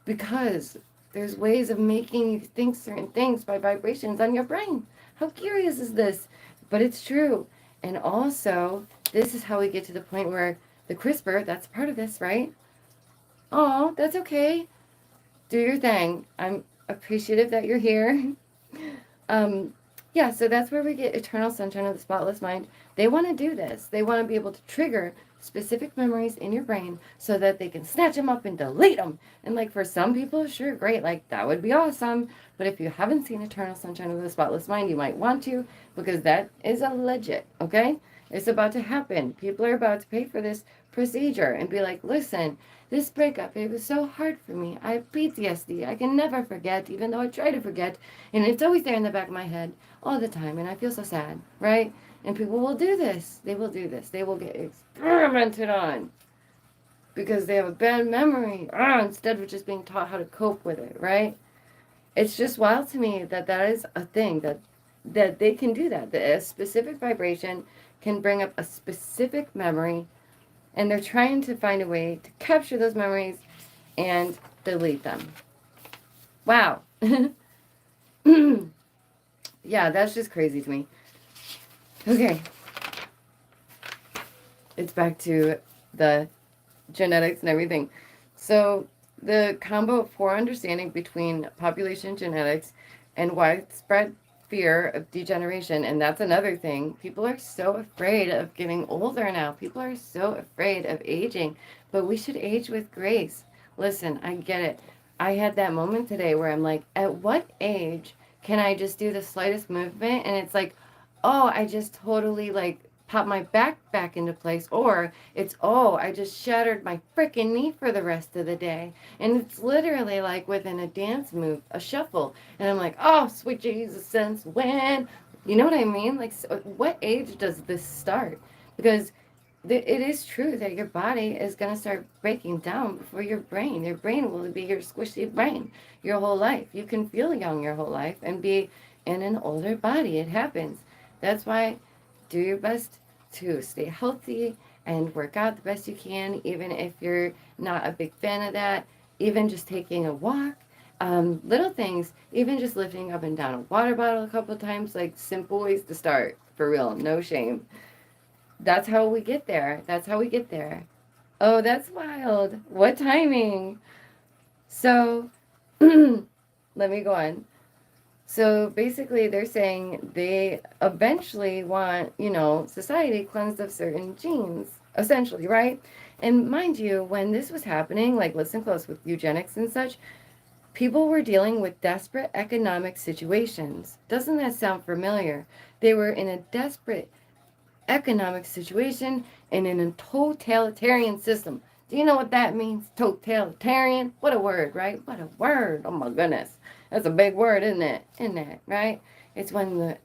because there's ways of making you think certain things by vibrations on your brain. How curious is this? But it's true. And also, this is how we get to the point where the CRISPR, that's part of this, right? Oh, that's okay. Do your thing. I'm appreciative that you're here. Yeah, so that's where we get Eternal Sunshine of the Spotless Mind. They want to do this. They want to be able to trigger specific memories in your brain so that they can snatch them up and delete them. And like for some people, sure, great, like that would be awesome. But if you haven't seen Eternal Sunshine of the Spotless Mind, you might want to, because that is a legit, okay? It's about to happen. People are about to pay for this procedure and be like, listen, this breakup, it was so hard for me. I have PTSD. I can never forget, even though I try to forget. And it's always there in the back of my head all the time. And I feel so sad, right? And people will do this. They will do this. They will get experimented on because they have a bad memory instead of just being taught how to cope with it, right? It's just wild to me that that is a thing, that they can do that. That a specific vibration can bring up a specific memory, and they're trying to find a way to capture those memories and delete them. Wow. Yeah, that's just crazy to me. Okay. It's back to the genetics and everything. So the combo of poor understanding between population genetics and widespread fear of degeneration, and that's another thing. People are so afraid of getting older now. People are so afraid of aging, but we should age with grace. Listen, I get it. I had that moment today where I'm like, at what age can I just do the slightest movement and it's like, oh, I just totally like pop my back into place, or it's, oh, I just shattered my freaking knee for the rest of the day. And it's literally like within a dance move, a shuffle. And I'm like, oh, sweet Jesus, since when? You know what I mean? Like, so what age does this start? Because it is true that your body is going to start breaking down before your brain. Your brain will be your squishy brain your whole life. You can feel young your whole life and be in an older body. It happens. That's why do your best to stay healthy and work out the best you can, even if you're not a big fan of that. Even just taking a walk, little things, even just lifting up and down a water bottle a couple of times, like simple ways to start, for real, no shame. That's how we get there. That's how we get there. Oh, that's wild. What timing? So, let me go on. So basically, they're saying they eventually want, society cleansed of certain genes, essentially, right? And mind you, when this was happening, like listen close with eugenics and such, people were dealing with desperate economic situations. Doesn't that sound familiar? They were in a desperate economic situation and in a totalitarian system. Do you know what that means? Totalitarian? What a word, right? What a word. Oh my goodness. That's a big word, isn't it? Isn't it, right? It's when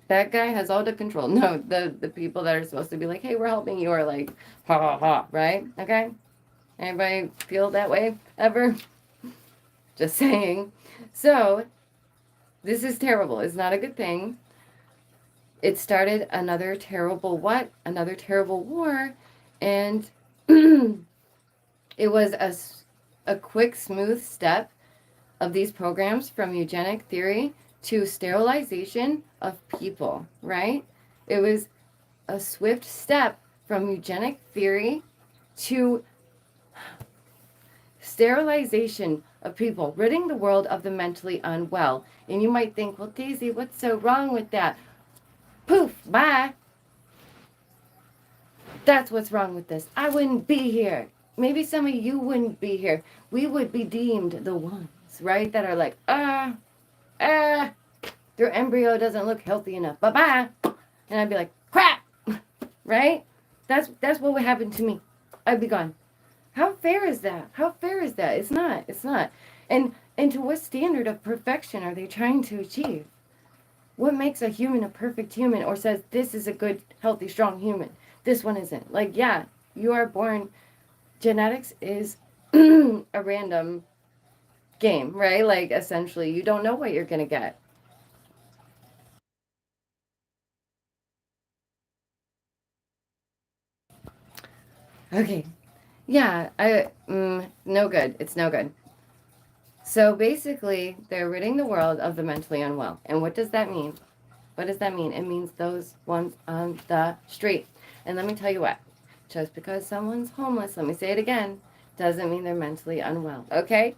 that guy has all the control. No, the people that are supposed to be like, hey, we're helping you are like, ha ha ha, right? Okay? Anybody feel that way ever? Just saying. So, this is terrible. It's not a good thing. It started another terrible what? Another terrible war. And it was a quick, smooth step of these programs from eugenic theory to sterilization of people, right? It was a swift step from eugenic theory to sterilization of people, ridding the world of the mentally unwell. And you might think, well, Daisy, what's so wrong with that? Poof, bye. That's what's wrong with this. I wouldn't be here. maybe some of you wouldn't be here. We would be deemed the ones, right, that are like, their embryo doesn't look healthy enough. Bye-bye. And I'd be like, crap, right? That's what would happen to me. I'd be gone. How fair is that? How fair is that? It's not. It's not. And to what standard of perfection are they trying to achieve? What makes a human a perfect human, or says this is a good, healthy, strong human? This one isn't. Like, yeah, you are born. Genetics is a random game, right? Like, essentially, you don't know what you're going to get. Okay. Yeah, no good. It's no good. So basically, they're ridding the world of the mentally unwell. And what does that mean? What does that mean? It means those ones on the street. And let me tell you what. Just because someone's homeless, let me say it again, doesn't mean they're mentally unwell. Okay?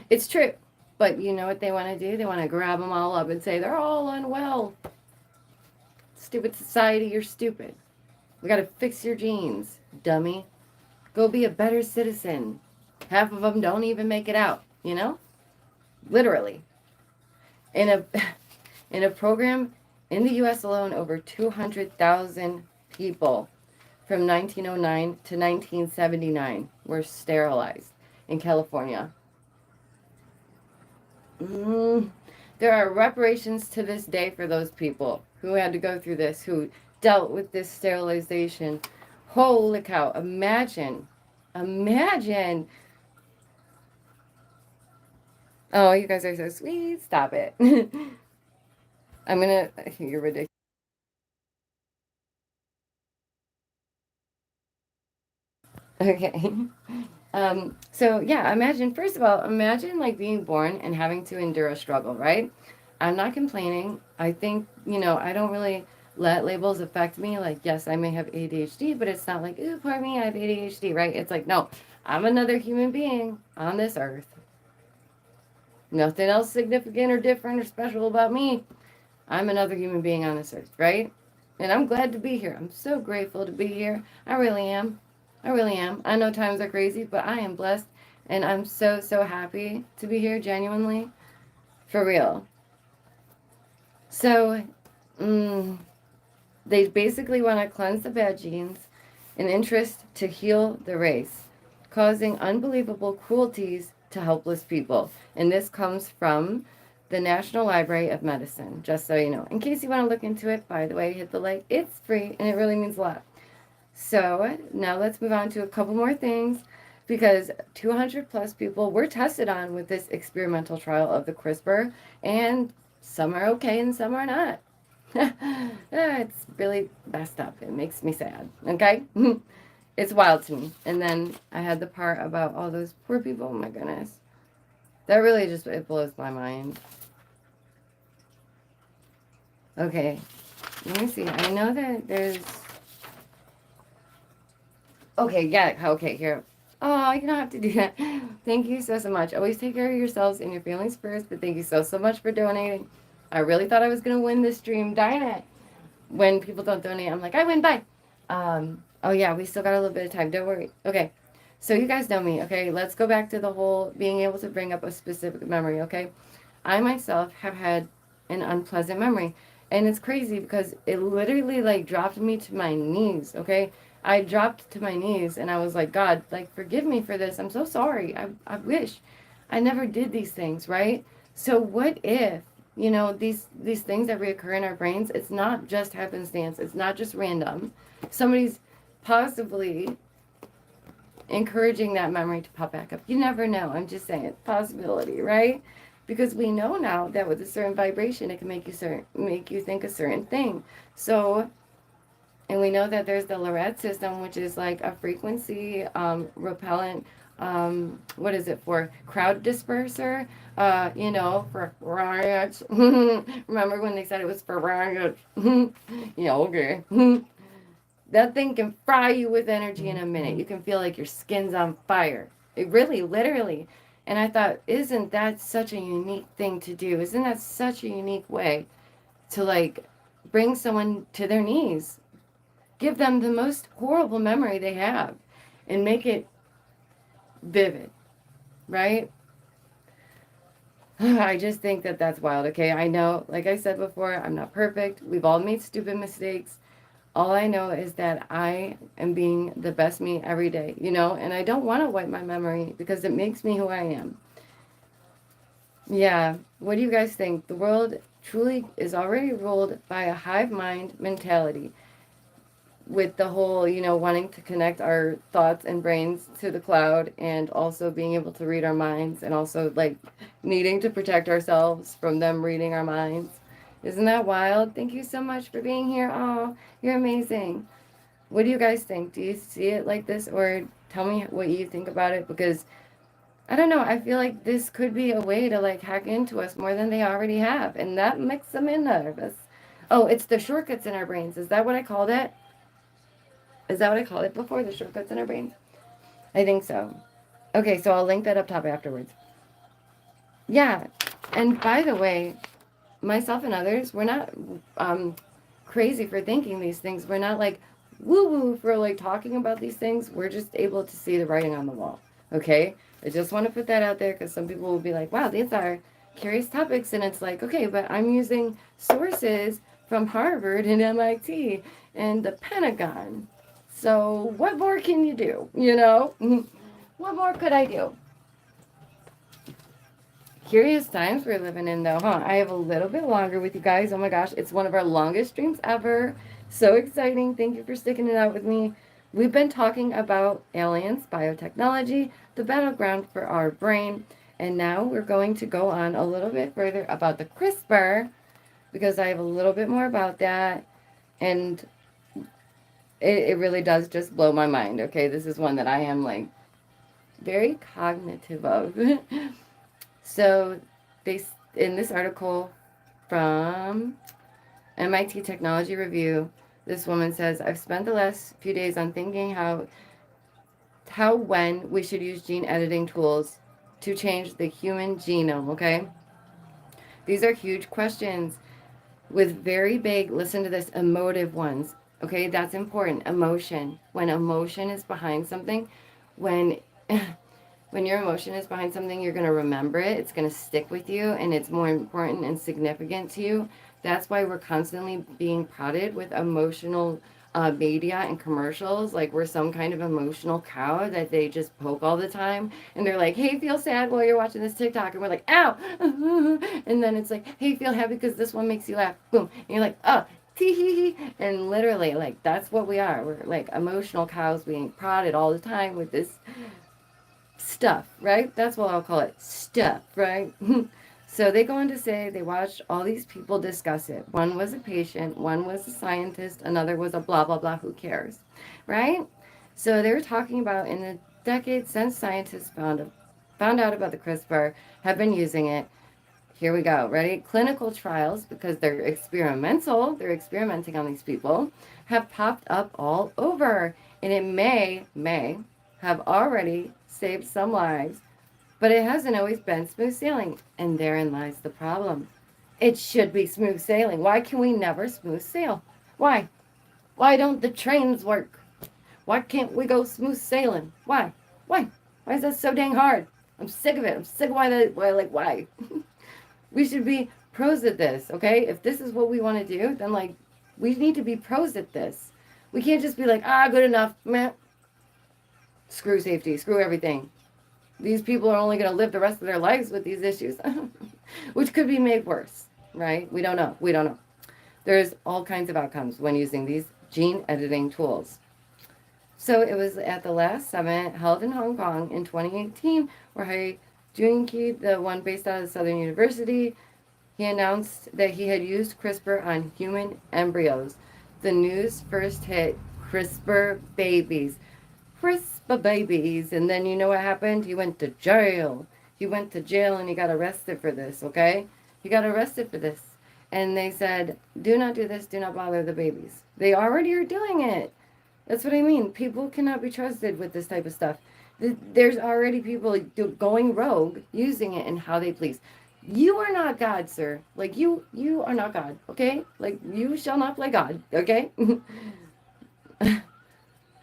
It's true. But you know what they want to do? They want to grab them all up and say they're all unwell. Stupid society, you're stupid. We got to fix your genes, dummy. Go be a better citizen. Half of them don't even make it out, you know? Literally. In a in a program in the US alone, over 200,000 people from 1909 to 1979 were sterilized in California. There are reparations to this day for those people who had to go through this, who dealt with this sterilization. Holy cow, imagine. Imagine. Oh, you guys are so sweet. Stop it. I'm gonna, you're ridiculous. Okay. So yeah, imagine, first of all, imagine like being born and having to endure a struggle, right? I'm not complaining. I think, I don't really let labels affect me. Like, yes, I may have ADHD, but it's not like, ooh, poor me, I have ADHD, right? It's like, no, I'm another human being on this earth. Nothing else significant or different or special about me. I'm another human being on this earth, right? And I'm glad to be here. I'm so grateful to be here. I really am. I really am. I know times are crazy, but I am blessed. And I'm so, so happy to be here, genuinely. For real. So, they basically want to cleanse the bad genes in interest to heal the race, causing unbelievable cruelties to helpless people. And this comes from the National Library of Medicine, just so you know. In case you want to look into it, by the way, hit the like. It's free, and it really means a lot. So now let's move on to a couple more things, because 200 plus people were tested on with this experimental trial of the CRISPR, and some are okay and some are not. It's really messed up. It makes me sad. Okay? It's wild to me. And then I had the part about all those poor people. Oh my goodness. That really just, it blows my mind. Okay. Let me see. I know that there's... Okay, yeah. Okay, here. Oh, you don't have to do that. Thank you so, so much. Always take care of yourselves and your feelings first, but thank you so, so much for donating. I really thought I was going to win this stream. Darn it. When people don't donate, I'm like, I win, bye. Oh yeah, we still got a little bit of time. Don't worry. Okay. So you guys know me, okay? Let's go back to the whole being able to bring up a specific memory, okay? I myself have had an unpleasant memory. And it's crazy because it literally like dropped me to my knees, okay? I dropped to my knees and I was like, God, like forgive me for this. I'm so sorry. I wish I never did these things, right? So what if, these things that reoccur in our brains, it's not just happenstance, it's not just random. Somebody's possibly encouraging that memory to pop back up. You never know. I'm just saying, possibility, right? Because we know now that with a certain vibration, it can make you think a certain thing. So, and we know that there's the Lorette system, which is like a frequency repellent. What is it for? Crowd disperser. For riots. Remember when they said it was for riots? Yeah, okay. That thing can fry you with energy in a minute. You can feel like your skin's on fire. It really, literally. And I thought, isn't that such a unique thing to do? Isn't that such a unique way to like bring someone to their knees? Give them the most horrible memory they have and make it vivid, right? I just think that that's wild, okay? I know, like I said before, I'm not perfect. We've all made stupid mistakes. All I know is that I am being the best me every day, you know? And I don't want to wipe my memory because it makes me who I am. Yeah. What do you guys think? The world truly is already ruled by a hive mind mentality, with the whole, wanting to connect our thoughts and brains to the cloud, and also being able to read our minds, and also like needing to protect ourselves from them reading our minds. Isn't that wild? Thank you so much for being here. Oh, you're amazing. What do you guys think? Do you see it like this, or tell me what you think about it? Because I don't know, I feel like this could be a way to like hack into us more than they already have, and that makes them nervous. Oh, it's the shortcuts in our brains. Is that what I called it? Is that what I called it before? The shortcuts in our brains? I think so. Okay, so I'll link that up top afterwards. Yeah, and by the way, myself and others, we're not crazy for thinking these things. We're not like woo woo for like talking about these things. We're just able to see the writing on the wall. Okay, I just want to put that out there because some people will be like, wow, these are curious topics, and it's like, okay, but I'm using sources from Harvard and MIT and the Pentagon. So what more can you do? What more could I do? Curious times we're living in, though, huh? I have a little bit longer with you guys. Oh my gosh, it's one of our longest streams ever. So exciting. Thank you for sticking it out with me. We've been talking about aliens, biotechnology, the battleground for our brain. And now we're going to go on a little bit further about the CRISPR, because I have a little bit more about that. And it really does just blow my mind. Okay, this is one that I am like very cognitive of. So they, in this article from MIT Technology Review, this woman says, I've spent the last few days on thinking when we should use gene editing tools to change the human genome, okay? These are huge questions with very big, listen to this, emotive ones. Okay, that's important. Emotion. When emotion is behind something, when when your emotion is behind something, you're going to remember it. It's going to stick with you, and it's more important and significant to you. That's why we're constantly being prodded with emotional media and commercials. Like we're some kind of emotional cow that they just poke all the time. And they're like, hey, feel sad while you're watching this TikTok. And we're like, ow. And then it's like, hey, feel happy because this one makes you laugh. Boom. And you're like, oh. Tee-hee-hee. And literally, like, that's what we are. We're like emotional cows being prodded all the time with this stuff, right? That's what I'll call it, stuff, right? So they go on to say they watched all these people discuss it. One was a patient, one was a scientist, another was a blah, blah, blah, who cares, right? So they were talking about in the decades since scientists found out about the CRISPR, have been using it. Here we go, ready? Clinical trials, because they're experimental, they're experimenting on these people, have popped up all over. And it may have already saved some lives, but it hasn't always been smooth sailing. And therein lies the problem. It should be smooth sailing. Why can we never smooth sail? Why? Why don't the trains work? Why can't we go smooth sailing? Why? Why? Why is that so dang hard? I'm sick of it. I'm sick of why? We should be pros at this, okay? If this is what we want to do, then like we need to be pros at this. We can't just be like, good enough, meh. Screw safety, screw everything. These people are only going to live the rest of their lives with these issues, which could be made worse, right? We don't know. We don't know. There's all kinds of outcomes when using these gene editing tools. So it was at the last summit held in Hong Kong in 2018 where Hai Junqi, the one based out of Southern University, he announced that he had used CRISPR on human embryos. The news first hit CRISPR babies. CRISPR babies. And then you know what happened? He went to jail. He went to jail and he got arrested for this, okay? He got arrested for this. And they said, do not do this. Do not bother the babies. They already are doing it. That's what I mean. People cannot be trusted with this type of stuff. There's already people going rogue, using it and how they please. You are not God, sir. Like, you are not God, okay? Like, you shall not play God, okay?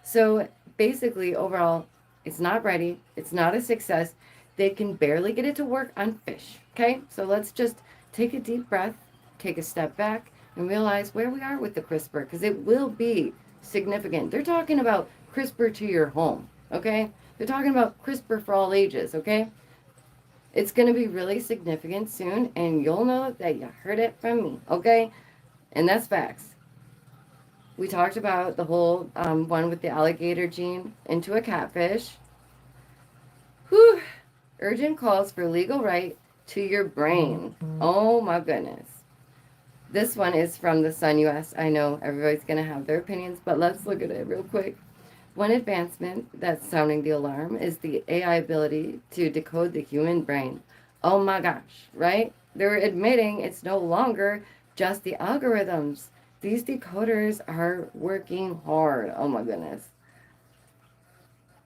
So, basically, overall, It's not ready. It's not a success. They can barely get it to work on fish. Okay? So let's just take a deep breath, take a step back, and realize where we are with the CRISPR, because it will be significant. They're talking about CRISPR to your home. Okay? They're talking about CRISPR for all ages. Okay? It's going to be really significant soon, and you'll know that you heard it from me. Okay? And that's facts. We talked about the whole one with the alligator gene into a catfish. Whew. Urgent calls for legal right to your brain. Oh my goodness. This one is from the Sun US. I know everybody's going to have their opinions, but let's look at it real quick. One advancement that's sounding the alarm is the AI ability to decode the human brain. Oh my gosh, right? They're admitting it's no longer just the algorithms. These decoders are working hard. Oh my goodness.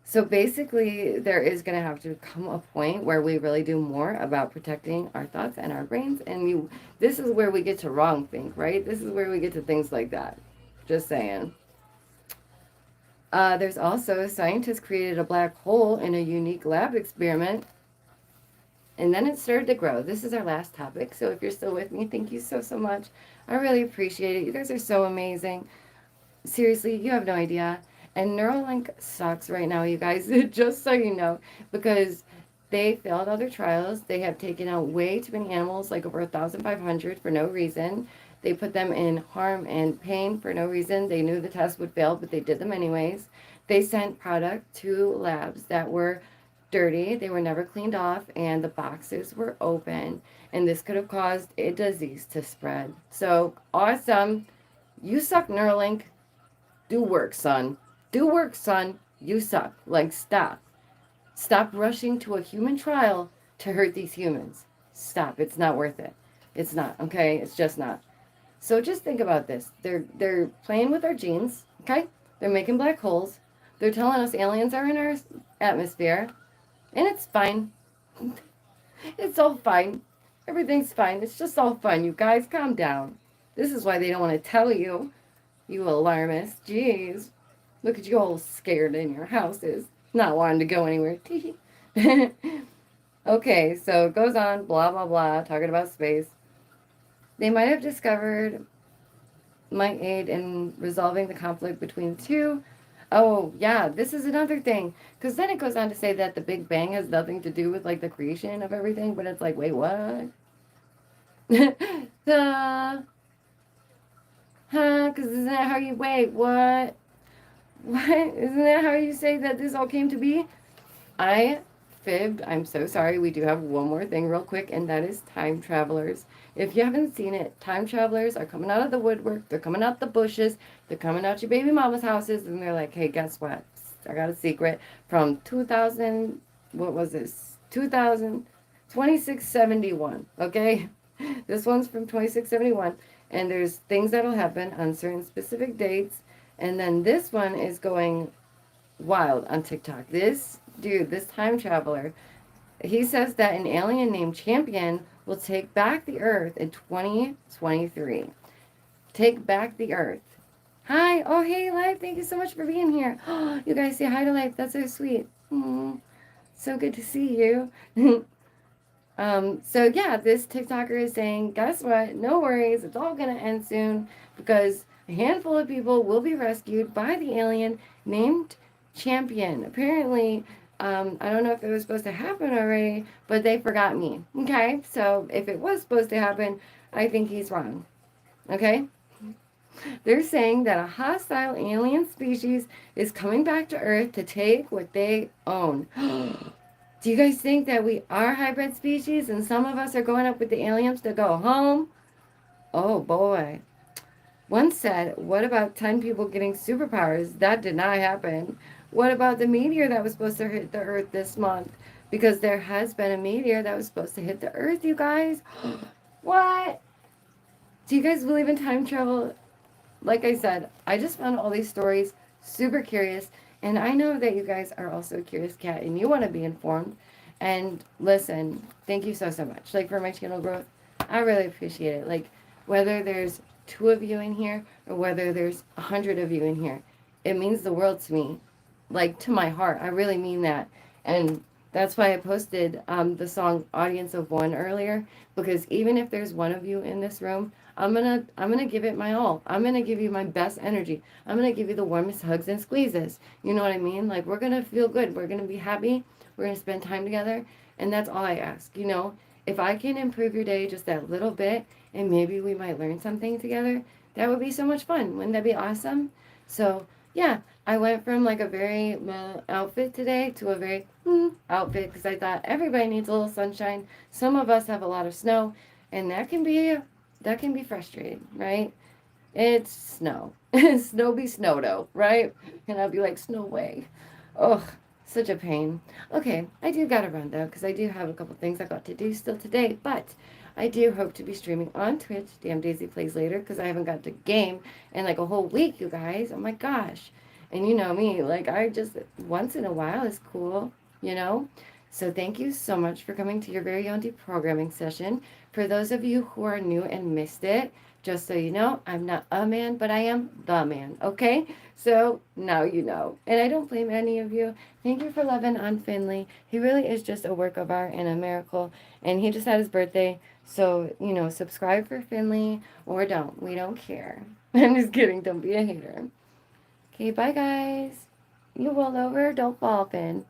So basically, there is going to have to come a point where we really do more about protecting our thoughts and our brains. And this is where we get to wrong think, right? This is where we get to things like that. Just saying. There's also scientists created a black hole in a unique lab experiment. And then it started to grow. This is our last topic. So if you're still with me, thank you so, so much. I really appreciate it. You guys are so amazing. Seriously, you have no idea. And Neuralink sucks right now, you guys, just so you know, because they failed other trials. They have taken out way too many animals, like over 1,500 for no reason. They put them in harm and pain for no reason. They knew the test would fail, but they did them anyways. They sent product to labs that were dirty. They were never cleaned off, and the boxes were open. And this could have caused a disease to spread. So, awesome. You suck, Neuralink. Do work, son. Do work, son. You suck. Like, stop. Stop rushing to a human trial to hurt these humans. Stop. It's not worth it. It's not, okay? It's just not. So just think about this. They're playing with our genes, okay? They're making black holes. They're telling us aliens are in our atmosphere. And it's fine. It's all fine. Everything's fine. It's just all fun. You guys, calm down. This is why they don't want to tell you, you alarmists. Jeez. Look at you all scared in your houses, not wanting to go anywhere. Okay, so it goes on, blah, blah, blah, talking about space. They might have discovered, might aid in resolving the conflict between two. Oh, yeah, this is another thing. Because then it goes on to say that the Big Bang has nothing to do with, like, the creation of everything. But it's like, wait, what? Because isn't that how you, wait, what? What? Isn't that how you say that this all came to be? I fibbed. I'm so sorry. We do have one more thing real quick, and that is time travelers. If you haven't seen it, time travelers are coming out of the woodwork. They're coming out the bushes. They're coming out your baby mama's houses, and they're like, hey, guess what? I got a secret from 2000, what was this? 2671, okay? This one's from 2671, and there's things that'll happen on certain specific dates. And then this one is going wild on TikTok. This dude, this time traveler, he says that an alien named Champion will take back the Earth in 2023. Take back the Earth. Hi. Oh, hey, Life. Thank you so much for being here. Oh, you guys say hi to Life. That's so sweet. So good to see you. So yeah, this TikToker is saying, guess what? No worries. It's all going to end soon because a handful of people will be rescued by the alien named Champion. Apparently, I don't know if it was supposed to happen already, but they forgot me. Okay, so if it was supposed to happen, I think he's wrong. Okay? They're saying that a hostile alien species is coming back to Earth to take what they own. Do you guys think that we are hybrid species and some of us are going up with the aliens to go home? Oh boy. One said, what about 10 people getting superpowers? That did not happen. What about the meteor that was supposed to hit the Earth this month? Because there has been a meteor that was supposed to hit the Earth, you guys. What? Do you guys believe in time travel? Like I said, I just found all these stories super curious. And I know that you guys are also a curious cat and you want to be informed. And listen, thank you so, so much. Like for my channel growth, I really appreciate it. Like whether there's 2 of you in here or whether there's 100 of you in here, it means the world to me. like to my heart. I really mean that. And that's why I posted the song Audience of One earlier, because even if there's one of you in this room, I'm gonna give it my all. I'm gonna give you my best energy. I'm gonna give you the warmest hugs and squeezes. You know what I mean? Like we're gonna feel good. We're gonna be happy. We're gonna spend time together, and that's all I ask. You know, if I can improve your day just that little bit, and maybe we might learn something together, that would be so much fun. Wouldn't that be awesome? So yeah, I went from like a very meh outfit today to a very outfit because I thought everybody needs a little sunshine. Some of us have a lot of snow, and that can be frustrating, right? It's snow. Snow be snowdo, right? And I'll be like, snow way. Oh, such a pain. Okay, I do gotta run though, because I do have a couple things I got to do still today, but I do hope to be streaming on Twitch. Damn Daisy plays later, because I haven't got to game in like a whole week, you guys. Oh my gosh. And you know me, like I just once in a while is cool, you know? So thank you so much for coming to your very own deprogramming session. For those of you who are new and missed it, just so you know, I'm not a man, but I am the man, okay? So now you know. And I don't blame any of you. Thank you for loving on Finley. He really is just a work of art and a miracle. And he just had his birthday. So, you know, subscribe for Finley or don't. We don't care. I'm just kidding. Don't be a hater. Okay, bye guys. You roll over. Don't fall, Finn.